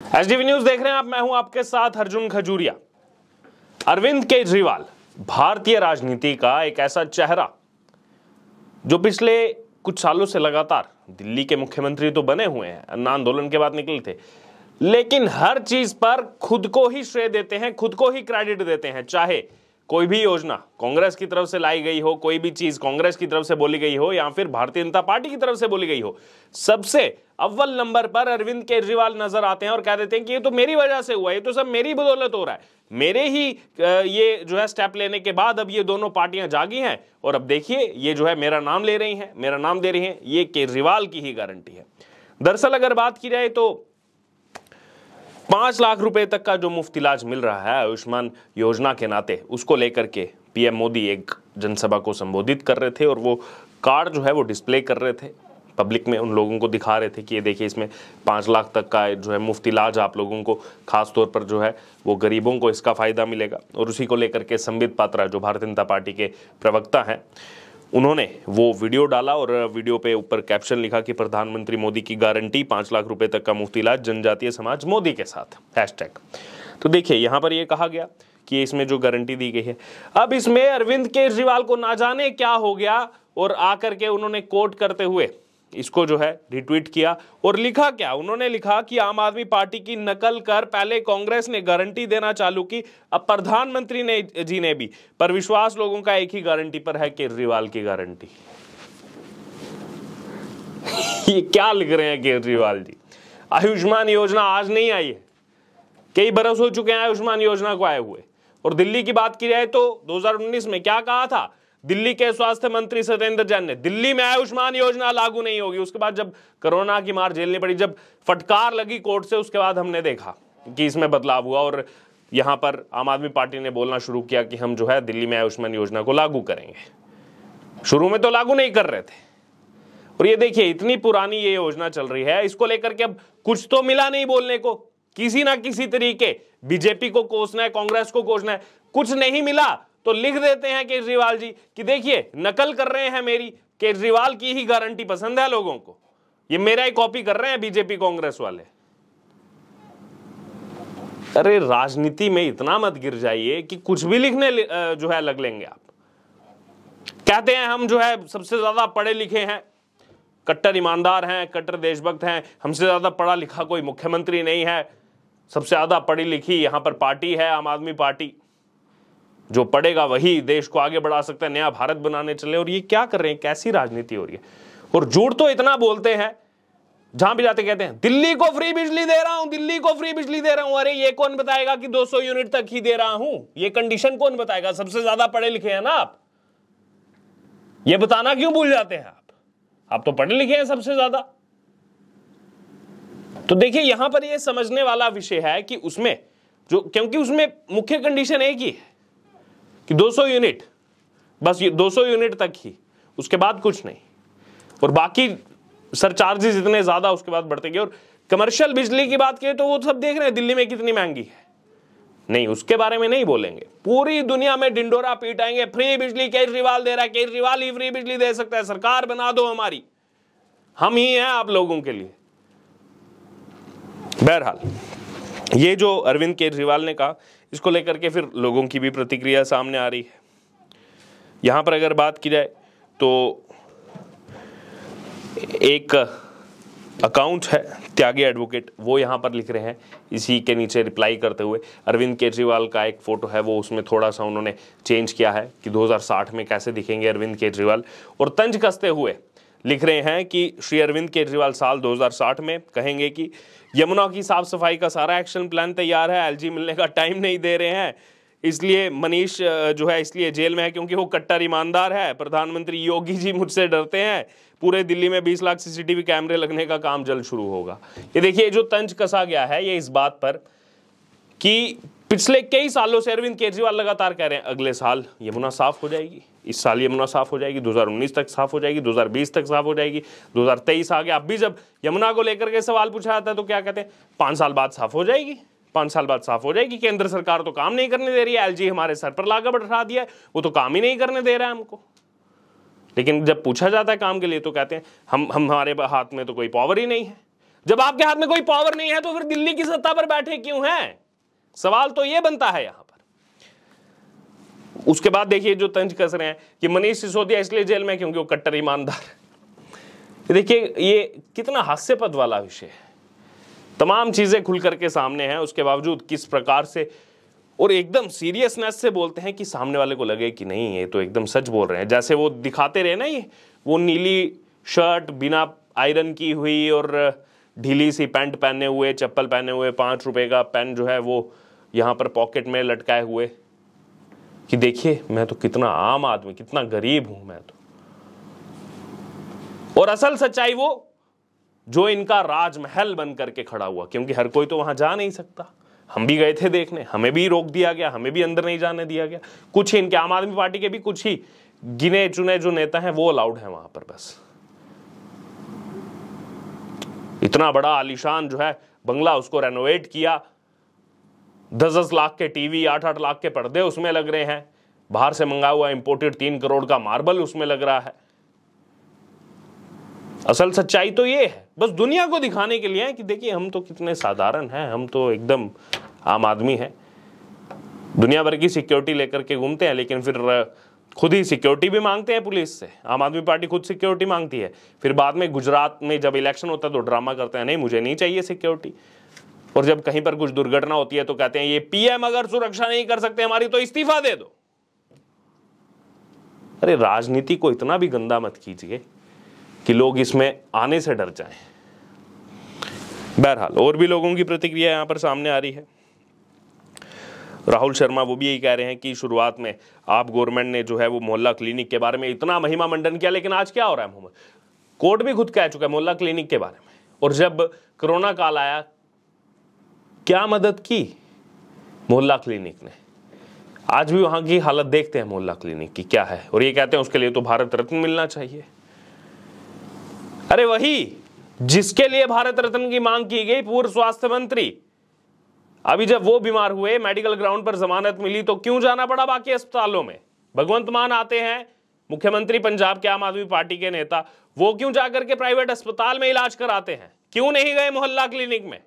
SDV news देख रहे हैं आप, मैं हूं आपके साथ अर्जुन खजूरिया। अरविंद केजरीवाल भारतीय राजनीति का एक ऐसा चेहरा जो पिछले कुछ सालों से लगातार दिल्ली के मुख्यमंत्री तो बने हुए हैं, अन्ना आंदोलन के बाद निकले थे, लेकिन हर चीज पर खुद को ही श्रेय देते हैं, खुद को ही क्रेडिट देते हैं। चाहे कोई भी योजना कांग्रेस की तरफ से लाई गई हो, कोई भी चीज कांग्रेस की तरफ से बोली गई हो या फिर भारतीय जनता पार्टी की तरफ से बोली गई हो, सबसे अव्वल नंबर पर अरविंद केजरीवाल नजर आते हैं और कह देते हैं कि ये तो मेरी वजह से हुआ, ये तो सब मेरी बदौलत हो रहा है, मेरे ही ये जो है स्टेप लेने के बाद अब ये दोनों पार्टियां जागी हैं और अब देखिए ये जो है मेरा नाम ले रही हैं, मेरा नाम दे रही हैं। ये केजरीवाल की ही गारंटी है। दरअसल अगर बात की जाए तो 5 लाख रुपए तक का जो मुफ्त इलाज मिल रहा है आयुष्मान योजना के नाते, उसको लेकर के पीएम मोदी एक जनसभा को संबोधित कर रहे थे और वो कार्ड जो है वो डिस्प्ले कर रहे थे पब्लिक में, उन लोगों को दिखा रहे थे कि ये देखिए इसमें 5 लाख तक का जो है मुफ्त इलाज आप लोगों को, खास तौर पर जो है वो गरीबों को इसका फायदा मिलेगा। और उसी को लेकर के संबित पात्रा जो भारतीय जनता पार्टी के प्रवक्ता हैं, उन्होंने वो वीडियो डाला और वीडियो पे ऊपर कैप्शन लिखा कि प्रधानमंत्री मोदी की गारंटी 5 लाख रुपए तक का मुफ्त इलाज, जनजातीय समाज मोदी के साथ हैशटैग। तो देखिए यहां पर ये कहा गया कि इसमें जो गारंटी दी गई है, अब इसमें अरविंद केजरीवाल को ना जाने क्या हो गया और आकर के उन्होंने कोट करते हुए इसको जो है रिट्वीट किया और लिखा क्या, उन्होंने लिखा कि आम आदमी पार्टी की नकल कर पहले कांग्रेस ने गारंटी देना चालू की, अब प्रधानमंत्री जी ने भी, पर विश्वास लोगों का एक ही गारंटी पर है, केजरीवाल की गारंटी। ये क्या लिख रहे हैं केजरीवाल जी? आयुष्मान योजना आज नहीं आई है, कई बरस हो चुके हैं आयुष्मान योजना को आए हुए। और दिल्ली की बात की जाए तो 2019 में क्या कहा था दिल्ली के स्वास्थ्य मंत्री सत्येंद्र जैन ने, दिल्ली में आयुष्मान योजना लागू नहीं होगी। उसके बाद जब कोरोना की मार झेलनी पड़ी, जब फटकार लगी कोर्ट से, उसके बाद हमने देखा कि इसमें बदलाव हुआ और यहां पर आम आदमी पार्टी ने बोलना शुरू किया कि हम जो है दिल्ली में आयुष्मान योजना को लागू करेंगे। शुरू में तो लागू नहीं कर रहे थे और ये देखिए इतनी पुरानी ये योजना चल रही है, इसको लेकर के अब कुछ तो मिला नहीं बोलने को, किसी ना किसी तरीके बीजेपी को कोसना है, कांग्रेस को कोसना है, कुछ नहीं मिला तो लिख देते हैं केजरीवाल जी कि देखिए नकल कर रहे हैं मेरी, केजरीवाल की ही गारंटी पसंद है लोगों को, ये मेरा ही कॉपी कर रहे हैं बीजेपी कांग्रेस वाले। अरे राजनीति में इतना मत गिर जाइए कि कुछ भी लिखने जो है लग लेंगे आप। कहते हैं हम जो है सबसे ज्यादा पढ़े लिखे हैं, कट्टर ईमानदार हैं, कट्टर देशभक्त हैं, हमसे ज्यादा पढ़ा लिखा कोई मुख्यमंत्री नहीं है, सबसे ज्यादा पढ़ी लिखी यहां पर पार्टी है आम आदमी पार्टी, जो पढ़ेगा वही देश को आगे बढ़ा सकता है, नया भारत बनाने चले। और ये क्या कर रहे हैं, कैसी राजनीति हो रही है? और झूठ तो इतना बोलते हैं, जहां भी जाते कहते हैं दिल्ली को फ्री बिजली दे रहा हूं, दिल्ली को फ्री बिजली दे रहा हूं। अरे ये कौन बताएगा कि 200 यूनिट तक ही दे रहा हूं? ये कंडीशन कौन बताएगा? सबसे ज्यादा पढ़े लिखे हैं ना आप, ये बताना क्यों भूल जाते हैं आप तो पढ़े लिखे हैं सबसे ज्यादा। तो देखिए यहां पर यह समझने वाला विषय है कि उसमें जो, क्योंकि उसमें मुख्य कंडीशन एक ही है कि 200 यूनिट, बस ये 200 यूनिट तक ही, उसके बाद कुछ नहीं, और बाकी सरचार्जेस इतने ज्यादा उसके बाद बढ़ते गए। और कमर्शियल बिजली की बात करें तो वो सब देख रहे हैं दिल्ली में कितनी महंगी है, नहीं उसके बारे में नहीं बोलेंगे, पूरी दुनिया में डिंडोरा पीटाएंगे, फ्री बिजली केजरीवाल दे रहा है, केजरीवाल ही फ्री बिजली दे सकता है, सरकार बना दो हमारी, हम ही हैं आप लोगों के लिए। बहरहाल ये जो अरविंद केजरीवाल ने कहा, इसको लेकर के फिर लोगों की भी प्रतिक्रिया सामने आ रही है। यहां पर अगर बात की जाए तो एक अकाउंट है त्यागी एडवोकेट, वो यहां पर लिख रहे हैं, इसी के नीचे रिप्लाई करते हुए अरविंद केजरीवाल का एक फोटो है, वो उसमें थोड़ा सा उन्होंने चेंज किया है कि 2060 में कैसे दिखेंगे अरविंद केजरीवाल, और तंज कसते हुए लिख रहे हैं कि श्री अरविंद केजरीवाल साल 2060 में कहेंगे कि यमुना की साफ सफाई का सारा एक्शन प्लान तैयार है, एलजी मिलने का टाइम नहीं दे रहे हैं, इसलिए मनीष जो है इसलिए जेल में है क्योंकि वो कट्टर ईमानदार है, प्रधानमंत्री योगी जी मुझसे डरते हैं, पूरे दिल्ली में 20 लाख सीसीटीवी कैमरे लगने का काम जल्द शुरू होगा। ये देखिए जो तंज कसा गया है ये इस बात पर कि पिछले कई सालों से अरविंद केजरीवाल लगातार कह रहे हैं अगले साल यमुना साफ हो जाएगी, इस साल यमुना साफ हो जाएगी, 2019 तक साफ हो जाएगी, 2020 तक साफ हो जाएगी, 2023 आ गया। अब भी जब यमुना को लेकर के सवाल पूछा जाता है तो क्या कहते हैं, 5 साल बाद साफ हो जाएगी, 5 साल बाद साफ हो जाएगी, केंद्र सरकार तो काम नहीं करने दे रही है, एलजी हमारे सर पर लाकर बैठा दिया है, वो तो काम ही नहीं करने दे रहा है हमको। लेकिन जब पूछा जाता है काम के लिए तो कहते हैं हम हमारे हाथ में तो कोई पावर ही नहीं है। जब आपके हाथ में कोई पावर नहीं है तो फिर दिल्ली की सत्ता पर बैठे क्यों हैं? सवाल तो यह बनता है यहां पर। उसके बाद देखिए जो तंज कस रहे हैं कि मनीष सिसोदिया इसलिए जेल में क्योंकि वो कट्टर ईमानदार है। देखिए ये कितना हास्यपद वाला विषय है। तमाम चीजें खुल करके सामने हैं, उसके बावजूद किस प्रकार से और एकदम सीरियसनेस से बोलते हैं कि सामने वाले को लगे कि नहीं ये तो एकदम सच बोल रहे हैं। जैसे वो दिखाते रहे ना, ये वो नीली शर्ट बिना आयरन की हुई और ढीली सी पैंट पहने हुए, चप्पल पहने हुए, 5 रुपए का पेन जो है वो यहां पर पॉकेट में लटकाए हुए, कि देखिए मैं तो कितना आम आदमी, कितना गरीब हूं मैं तो। और असल सच्चाई वो जो इनका राजमहल बन करके खड़ा हुआ, क्योंकि हर कोई तो वहां जा नहीं सकता। हम भी गए थे देखने, हमें भी रोक दिया गया, हमें भी अंदर नहीं जाने दिया गया। कुछ ही इनके आम आदमी पार्टी के भी कुछ ही गिने चुने जो नेता हैं वो अलाउड हैं वहां पर बस। इतना बड़ा आलीशान जो है बंगला, उसको रेनोवेट किया, 10-10 लाख के टीवी, 8-8 लाख के पर्दे उसमें लग रहे हैं, बाहर से मंगा हुआ इंपोर्टेड 3 करोड़ का मार्बल उसमें लग रहा है। असल सच्चाई तो ये है, बस दुनिया को दिखाने के लिए है कि देखिए हम तो कितने साधारण हैं, हम तो एकदम आम आदमी हैं। दुनिया भर की सिक्योरिटी लेकर के घूमते हैं, लेकिन फिर खुद ही सिक्योरिटी भी मांगते हैं पुलिस से। आम आदमी पार्टी खुद सिक्योरिटी मांगती है, फिर बाद में गुजरात में जब इलेक्शन होता है तो ड्रामा करते हैं, नहीं मुझे नहीं चाहिए सिक्योरिटी। और जब कहीं पर कुछ दुर्घटना होती है तो कहते हैं ये पीएम अगर सुरक्षा नहीं कर सकते हमारी तो इस्तीफा दे दो। अरे राजनीति को इतना भी गंदा मत कीजिए कि लोग इसमें आने से डर जाएं। बहरहाल और भी लोगों की प्रतिक्रिया यहां पर सामने आ रही है। राहुल शर्मा वो भी यही कह रहे हैं कि शुरुआत में आप गवर्नमेंट ने जो है वो मोहल्ला क्लिनिक के बारे में इतना महिमा मंडन किया, लेकिन आज क्या हो रहा है मोहम्मद, कोर्ट भी खुद कह चुका है मोहल्ला क्लिनिक के बारे में। और जब कोरोना काल आया क्या मदद की मोहल्ला क्लिनिक ने, आज भी वहां की हालत देखते हैं मोहल्ला क्लिनिक की क्या है, और ये कहते हैं उसके लिए तो भारत रत्न मिलना चाहिए। अरे वही जिसके लिए भारत रत्न की मांग की गई, पूर्व स्वास्थ्य मंत्री, अभी जब वो बीमार हुए, मेडिकल ग्राउंड पर जमानत मिली, तो क्यों जाना पड़ा बाकी अस्पतालों में? भगवंत मान आते हैं मुख्यमंत्री पंजाब के आम आदमी पार्टी के नेता, वो क्यों जाकर के प्राइवेट अस्पताल में इलाज कराते हैं? क्यों नहीं गए मोहल्ला क्लिनिक में?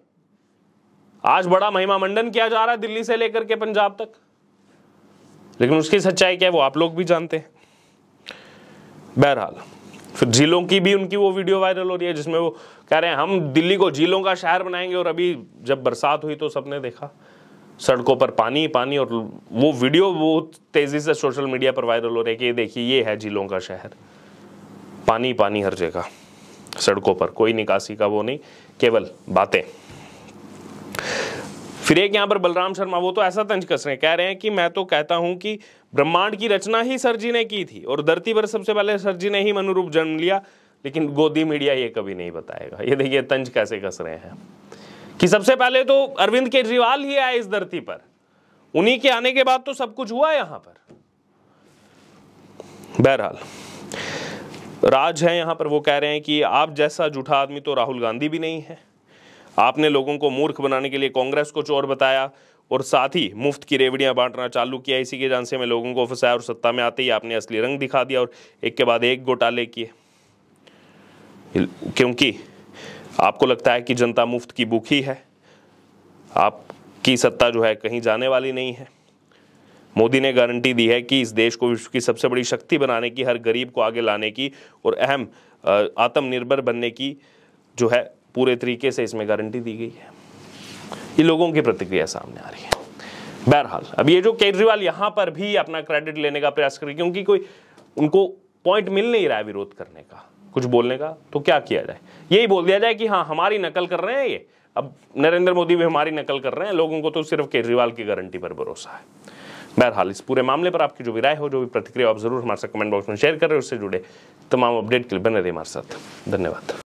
आज बड़ा महिमा मंडन किया जा रहा है दिल्ली से लेकर के पंजाब तक, लेकिन उसकी सच्चाई क्या है वो आप लोग भी जानते हैं। बहरहाल फिर झीलों की भी उनकी वो वीडियो वायरल हो रही है जिसमें वो कह रहे हैं हम दिल्ली को झीलों का शहर बनाएंगे, और अभी जब बरसात हुई तो सबने देखा सड़कों पर पानी पानी, और वो वीडियो बहुत तेजी से सोशल मीडिया पर वायरल हो रही है कि ये देखिए ये है झीलों का शहर, पानी पानी हर जगह, सड़कों पर कोई निकासी का वो नहीं, केवल बातें। फिर एक यहां पर बलराम शर्मा वो तो ऐसा तंज कस रहे हैं, कह रहे हैं कि मैं तो कहता हूं कि ब्रह्मांड की रचना ही सर जी ने की थी और धरती पर सबसे पहले सर जी ने ही मनुरूप जन्म लिया, लेकिन गोदी मीडिया ये कभी नहीं बताएगा। ये देखिए तंज कैसे कस रहे हैं कि सबसे पहले तो अरविंद केजरीवाल ही आए इस धरती पर, उन्हीं के आने के बाद तो सब कुछ हुआ यहां पर। बहरहाल राज है यहां पर, वो कह रहे हैं कि आप जैसा झूठा आदमी तो राहुल गांधी भी नहीं है। आपने लोगों को मूर्ख बनाने के लिए कांग्रेस को चोर बताया और साथ ही मुफ्त की रेवड़ियां बांटना चालू किया। इसी के झांसे में लोगों को फंसाया और सत्ता में आते ही आपने असली रंग दिखा दिया और एक के बाद एक घोटाले किए, क्योंकि आपको लगता है कि जनता मुफ्त की भूखी है, आपकी सत्ता जो है कहीं जाने वाली नहीं है। मोदी ने गारंटी दी है कि इस देश को विश्व की सबसे बड़ी शक्ति बनाने की, हर गरीब को आगे लाने की और अहम आत्मनिर्भर बनने की जो है पूरे तरीके से इसमें गारंटी दी गई है। ये लोगों की प्रतिक्रिया सामने आ रही है। बहरहाल अब ये जो केजरीवाल यहां पर भी अपना क्रेडिट लेने का प्रयास कर रहे, क्योंकि कोई उनको पॉइंट मिल नहीं रहा है विरोध करने का, कुछ बोलने का, तो क्या किया जाए, यही बोल दिया जाए कि हाँ हमारी नकल कर रहे हैं ये। अब नरेंद्र मोदी भी हमारी नकल कर रहे हैं, लोगों को तो सिर्फ केजरीवाल की गारंटी पर भरोसा है। बहरहाल इस पूरे मामले पर आपकी जो भी राय हो, जो भी प्रतिक्रिया, आप जरूर हमारे साथ कमेंट बॉक्स में शेयर कर रहे हो। उससे जुड़े तमाम अपडेट के लिए बने रहिए हमारे साथ। धन्यवाद।